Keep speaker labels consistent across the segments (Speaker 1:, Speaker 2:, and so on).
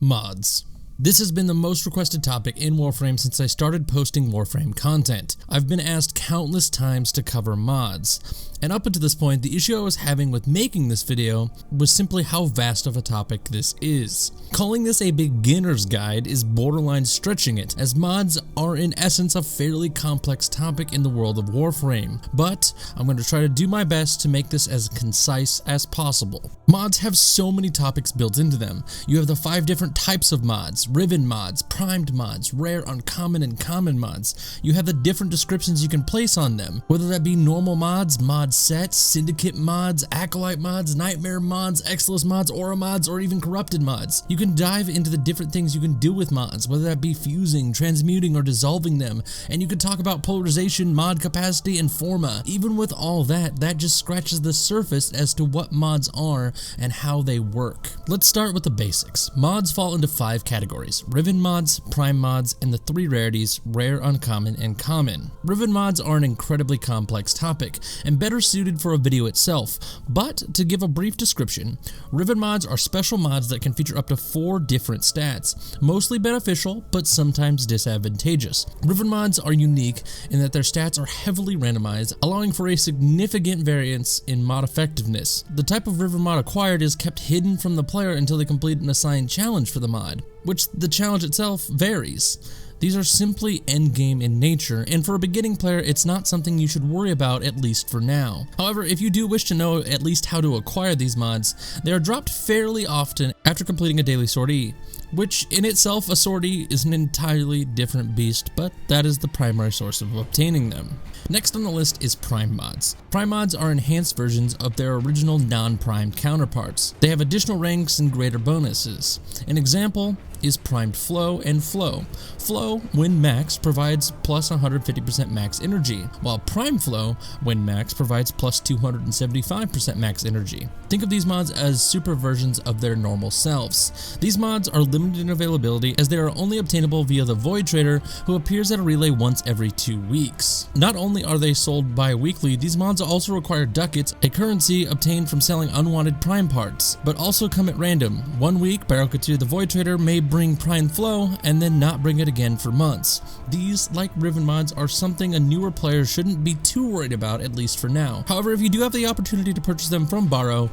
Speaker 1: Mods. This has been the most requested topic in Warframe since I started posting Warframe content. I've been asked countless times to cover mods, and up until this point, the issue I was having with making this video was simply how vast of a topic this is. Calling this a beginner's guide is borderline stretching it, as mods are in essence a fairly complex topic in the world of Warframe, but I'm going to try to do my best to make this as concise as possible. Mods have so many topics built into them. You have the 5 different types of mods: Riven mods, primed mods, rare, uncommon, and common mods. You have the different descriptions you can place on them, whether that be normal mods, mod sets, syndicate mods, acolyte mods, nightmare mods, Exilus mods, aura mods, or even corrupted mods. You can dive into the different things you can do with mods, whether that be fusing, transmuting, or dissolving them, and you could talk about polarization, mod capacity, and forma. Even with all that, that just scratches the surface as to what mods are and how they work. Let's start with the basics. Mods fall into 5 categories: Riven mods, prime mods, and the 3 rarities: rare, uncommon, and common. Riven mods are an incredibly complex topic, and better suited for a video itself, but to give a brief description, Riven mods are special mods that can feature up to 4 different stats, mostly beneficial, but sometimes disadvantageous. Riven mods are unique in that their stats are heavily randomized, allowing for a significant variance in mod effectiveness. The type of Riven mod acquired is kept hidden from the player until they complete an assigned challenge for the mod, which the challenge itself varies. These are simply endgame in nature, and for a beginning player, it's not something you should worry about, at least for now. However, if you do wish to know at least how to acquire these mods, they are dropped fairly often after completing a daily sortie, which in itself, a sortie is an entirely different beast, but that is the primary source of obtaining them. Next on the list is prime mods. Prime mods are enhanced versions of their original non-primed counterparts. They have additional ranks and greater bonuses. An example is primed flow and flow. Flow, when max, provides plus 150% max energy, while prime flow, when max, provides plus 275% max energy. Think of these mods as super versions of their normal selves. These mods are limited in availability as they are only obtainable via the Void Trader, who appears at a relay once every 2 weeks. Not only are they sold bi-weekly, these mods also require ducats, a currency obtained from selling unwanted prime parts, but also come at random. 1 week, Barockatir the Void Trader may bring prime flow and then not bring it again for months. These, like Riven mods, are something a newer player shouldn't be too worried about, at least for now. However, if you do have the opportunity to purchase them from Baro,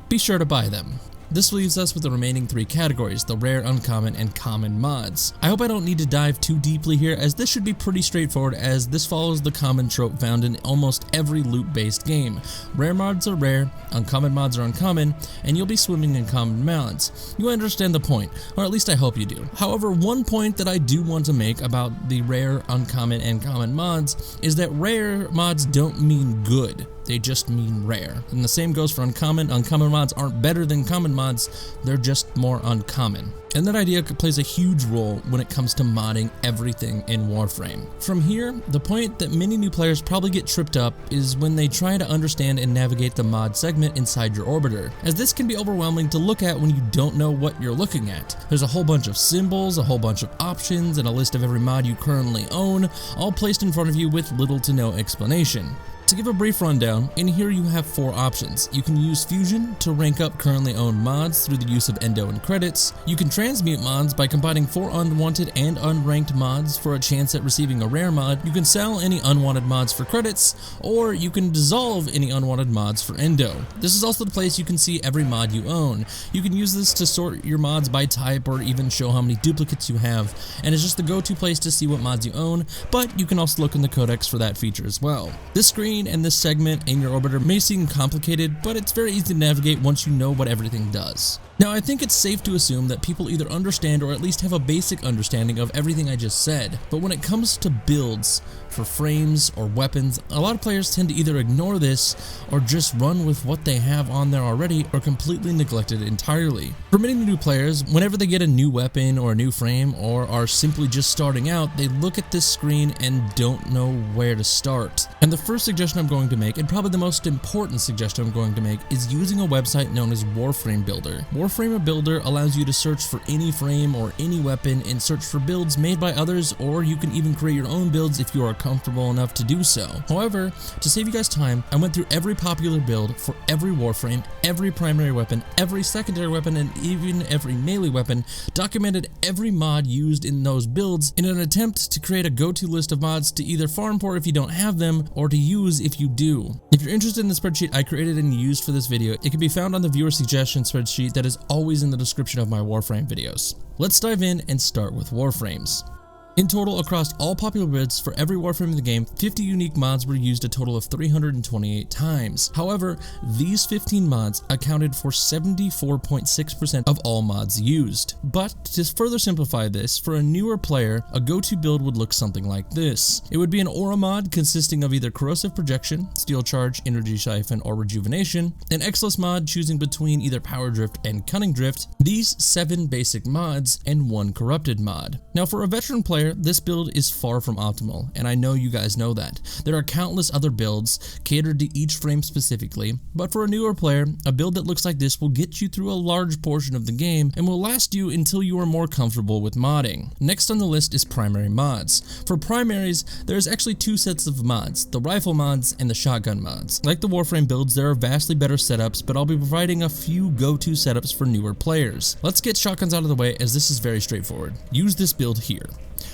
Speaker 1: be sure to buy them. This leaves us with the remaining 3 categories, the rare, uncommon, and common mods. I hope I don't need to dive too deeply here, as this should be pretty straightforward, as this follows the common trope found in almost every loot-based game. Rare mods are rare, uncommon mods are uncommon, and you'll be swimming in common mods. You understand the point, or at least I hope you do. However, one point that I do want to make about the rare, uncommon, and common mods is that rare mods don't mean good. They just mean rare. And the same goes for uncommon. Uncommon mods aren't better than common mods, they're just more uncommon. And that idea plays a huge role when it comes to modding everything in Warframe. From here, the point that many new players probably get tripped up is when they try to understand and navigate the mod segment inside your orbiter, as this can be overwhelming to look at when you don't know what you're looking at. There's a whole bunch of symbols, a whole bunch of options, and a list of every mod you currently own, all placed in front of you with little to no explanation. To give a brief rundown, in here you have 4 options. You can use Fusion to rank up currently owned mods through the use of endo and credits. You can transmute mods by combining 4 unwanted and unranked mods for a chance at receiving a rare mod. You can sell any unwanted mods for credits, or you can dissolve any unwanted mods for endo. This is also the place you can see every mod you own. You can use this to sort your mods by type or even show how many duplicates you have, and it's just the go-to place to see what mods you own, but you can also look in the codex for that feature as well. This screen and this segment in your orbiter may seem complicated, but it's very easy to navigate once you know what everything does. Now, I think it's safe to assume that people either understand or at least have a basic understanding of everything I just said, but when it comes to builds for frames or weapons, a lot of players tend to either ignore this or just run with what they have on there already or completely neglect it entirely. For many new players, whenever they get a new weapon or a new frame or are simply just starting out, they look at this screen and don't know where to start. And the first suggestion I'm going to make, and probably the most important suggestion I'm going to make, is using a website known as Warframe Builder. Warframe Builder allows you to search for any frame or any weapon and search for builds made by others, or you can even create your own builds if you are comfortable enough to do so. However, to save you guys time, I went through every popular build for every Warframe, every primary weapon, every secondary weapon, and even every melee weapon, documented every mod used in those builds in an attempt to create a go-to list of mods to either farm for if you don't have them, or to use if you do. If you're interested in the spreadsheet I created and used for this video, it can be found on the viewer suggestion spreadsheet that is always in the description of my Warframe videos. Let's dive in and start with Warframes. In total, across all popular builds for every Warframe in the game, 50 unique mods were used a total of 328 times. However, these 15 mods accounted for 74.6% of all mods used. But to further simplify this, for a newer player, a go-to build would look something like this. It would be an aura mod consisting of either corrosive projection, steel charge, energy siphon, or rejuvenation, an Exilus mod choosing between either power drift and cunning drift, these 7 basic mods, and 1 corrupted mod. Now for a veteran player, this build is far from optimal, and I know you guys know that. There are countless other builds catered to each frame specifically, but for a newer player, a build that looks like this will get you through a large portion of the game and will last you until you are more comfortable with modding. Next on the list is primary mods. For primaries, there is actually 2 sets of mods, the rifle mods and the shotgun mods. Like the Warframe builds, there are vastly better setups, but I'll be providing a few go-to setups for newer players. Let's get shotguns out of the way, as this is very straightforward. Use this build here.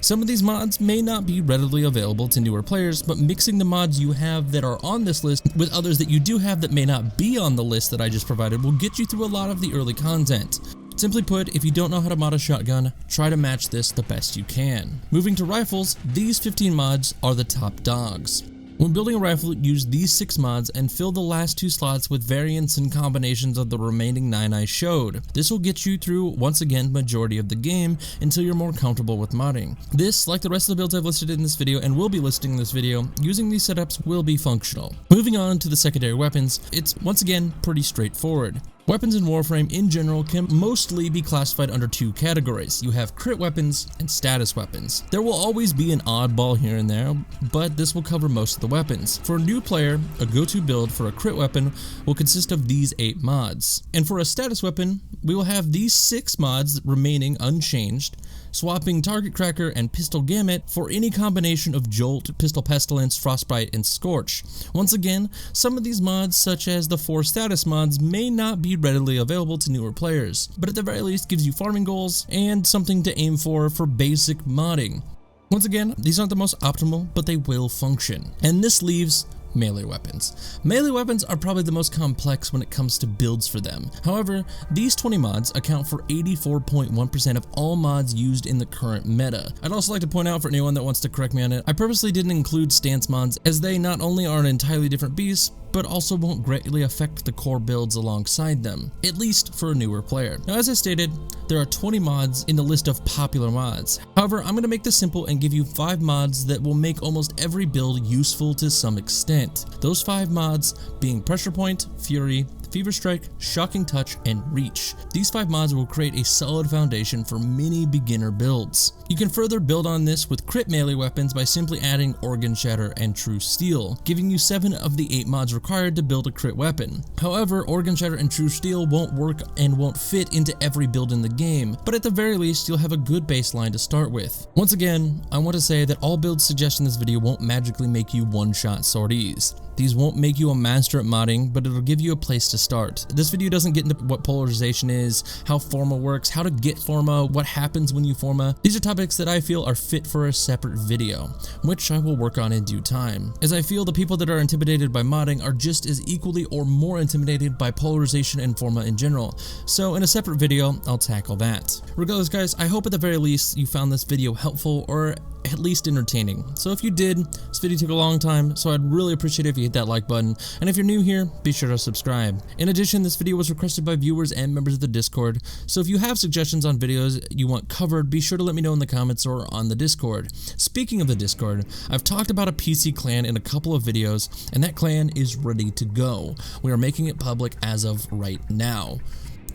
Speaker 1: Some of these mods may not be readily available to newer players, but mixing the mods you have that are on this list with others that you do have that may not be on the list that I just provided will get you through a lot of the early content. Simply put, if you don't know how to mod a shotgun, try to match this the best you can. Moving to rifles, these 15 mods are the top dogs. When building a rifle, use these 6 mods and fill the last 2 slots with variants and combinations of the remaining 9 I showed. This will get you through, once again, the majority of the game until you're more comfortable with modding. This, like the rest of the builds I've listed in this video and will be listing in this video, using these setups will be functional. Moving on to the secondary weapons, it's once again pretty straightforward. Weapons in Warframe in general can mostly be classified under 2 categories. You have crit weapons and status weapons. There will always be an oddball here and there, but this will cover most of the weapons. For a new player, a go-to build for a crit weapon will consist of these 8 mods. And for a status weapon, we will have these 6 mods remaining unchanged, swapping Target Cracker and Pistol Gamut for any combination of Jolt, Pistol Pestilence, Frostbite, and Scorch. Once again, some of these mods, such as the 4 status mods, may not be readily available to newer players, but at the very least gives you farming goals and something to aim for basic modding. Once again, these aren't the most optimal, but they will function. And this leaves melee weapons. Melee weapons are probably the most complex when it comes to builds for them. However, these 20 mods account for 84.1% of all mods used in the current meta. I'd also like to point out, for anyone that wants to correct me on it, I purposely didn't include stance mods, as they not only are an entirely different beast, but also won't greatly affect the core builds alongside them, at least for a newer player. Now, as I stated, there are 20 mods in the list of popular mods. However, I'm going to make this simple and give you 5 mods that will make almost every build useful to some extent. Those 5 mods being Pressure Point, Fury, Fever Strike, Shocking Touch, and Reach. These 5 mods will create a solid foundation for many beginner builds. You can further build on this with crit melee weapons by simply adding Organ Shatter and True Steel, giving you 7 of the 8 mods required to build a crit weapon. However, Organ Shatter and True Steel won't work and won't fit into every build in the game, but at the very least, you'll have a good baseline to start with. Once again, I want to say that all builds suggested in this video won't magically make you one-shot sorties. These won't make you a master at modding, but it'll give you a place to start. This video doesn't get into what polarization is, how Forma works, how to get Forma, what happens when you Forma. These are topics that I feel are fit for a separate video, which I will work on in due time, as I feel the people that are intimidated by modding are just as equally or more intimidated by polarization and Forma in general. So in a separate video, I'll tackle that. Regardless, guys, I hope at the very least you found this video helpful or at least entertaining. So if you did, this video took a long time, so I'd really appreciate it if you hit that like button, and if you're new here, be sure to subscribe. In addition, this video was requested by viewers and members of the Discord, so if you have suggestions on videos you want covered, be sure to let me know in the comments or on the Discord. Speaking of the Discord, I've talked about a PC clan in a couple of videos, and that clan is ready to go. We are making it public as of right now.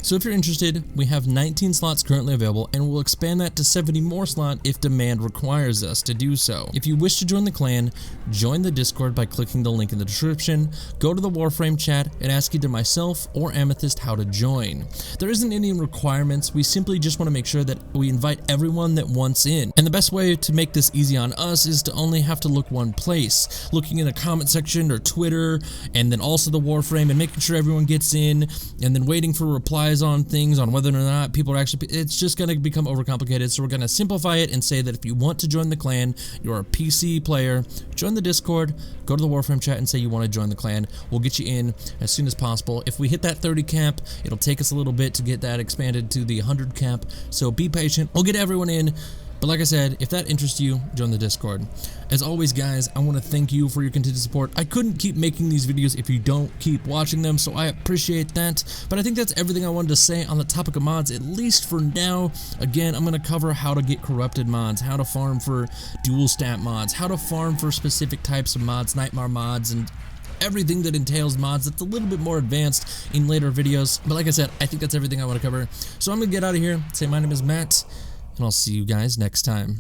Speaker 1: So if you're interested, we have 19 slots currently available, and we'll expand that to 70 more slots if demand requires us to do so. If you wish to join the clan, join the Discord by clicking the link in the description, go to the Warframe chat, and ask either myself or Amethyst how to join. There isn't any requirements, we simply just want to make sure that we invite everyone that wants in. And the best way to make this easy on us is to only have to look one place, looking in the comment section or Twitter, and then also the Warframe, and making sure everyone gets in, and then waiting for replies on things on whether or not people are actually, it's just going to become overcomplicated. So we're going to simplify it and say that if you want to join the clan, you're a PC player, join the Discord, go to the Warframe chat and say you want to join the clan. We'll get you in as soon as possible. If we hit that 30 cap, it'll take us a little bit to get that expanded to the 100 cap, so be patient. We'll get everyone in. But like I said, if that interests you, join the Discord. As always, guys, I want to thank you for your continued support. I couldn't keep making these videos if you don't keep watching them, so I appreciate that. But I think that's everything I wanted to say on the topic of mods, at least for now. Again, I'm going to cover how to get corrupted mods, how to farm for dual stat mods, how to farm for specific types of mods, Nightmare mods, and everything that entails mods that's a little bit more advanced in later videos. But like I said, I think that's everything I want to cover. So I'm going to get out of here, say my name is Matt, and I'll see you guys next time.